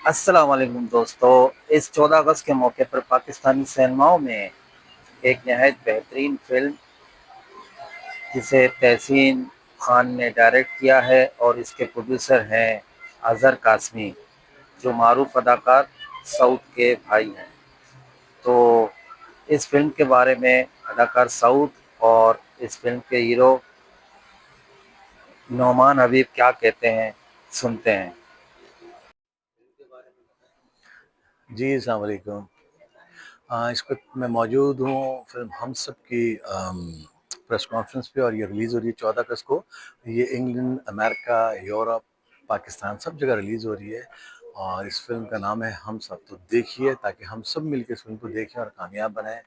अस्सलाम वालेकुम दोस्तों। इस 14 अगस्त के मौके पर पाकिस्तानी सिनेमाओं में एक नहायत बेहतरीन फिल्म जिसे तहसीन खान ने डायरेक्ट किया है और इसके प्रोड्यूसर हैं अजहर कासमी, जो मारूफ अदाकार सऊद के भाई हैं। तो इस फिल्म के बारे में अदाकार सऊद और इस फिल्म के हीरो नोमान हबीब क्या कहते हैं, सुनते हैं। जी, अस्सलाम वालेकुम। इस वक़्त मैं मौजूद हूँ फ़िल्म हम सब की प्रेस कॉन्फ्रेंस पे और ये रिलीज़ हो रही है 14 अगस्त को। ये इंग्लैंड, अमेरिका, यूरोप, पाकिस्तान सब जगह रिलीज़ हो रही है और इस फ़िल्म का नाम है हम सब। तो देखिए ताकि हम सब मिलके इस फ़िल्म को देखें और कामयाब बनाएँ।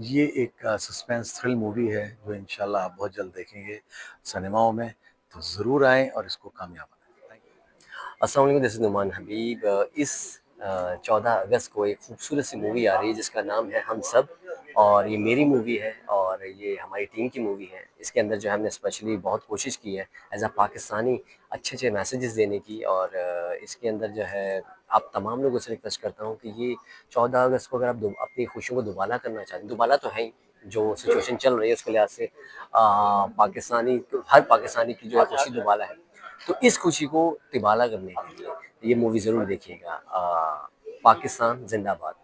ये एक सस्पेंस थ्रिल मूवी है जो इंशाल्लाह आप बहुत जल्द देखेंगे सिनेमाओं में। तो ज़रूर आएँ और इसको कामयाब बनाएँ। Thank you. अस्सलाम वालेकुम, दिस इज़ नुमान हबीब। इस 14 अगस्त को एक खूबसूरत सी मूवी आ रही है जिसका नाम है हम सब। और ये मेरी मूवी है और ये हमारी टीम की मूवी है। इसके अंदर जो है हमने स्पेशली बहुत कोशिश की है एज़ अ पाकिस्तानी अच्छे अच्छे मैसेजेस देने की। और इसके अंदर जो है आप तमाम लोगों से रिक्वेस्ट करता हूँ कि ये 14 अगस्त को अगर आप अपनी खुशियों को दुबाला करना चाहते हैं, दुबाला तो है ही, जो सिचुएशन चल रही है उसके लिहाज से पाकिस्तानी हर पाकिस्तानी की जो है खुशी दुबाला है। तो इस खुशी को तिबाला करने के लिए ये मूवी ज़रूर देखिएगा। पाकिस्तान जिंदाबाद।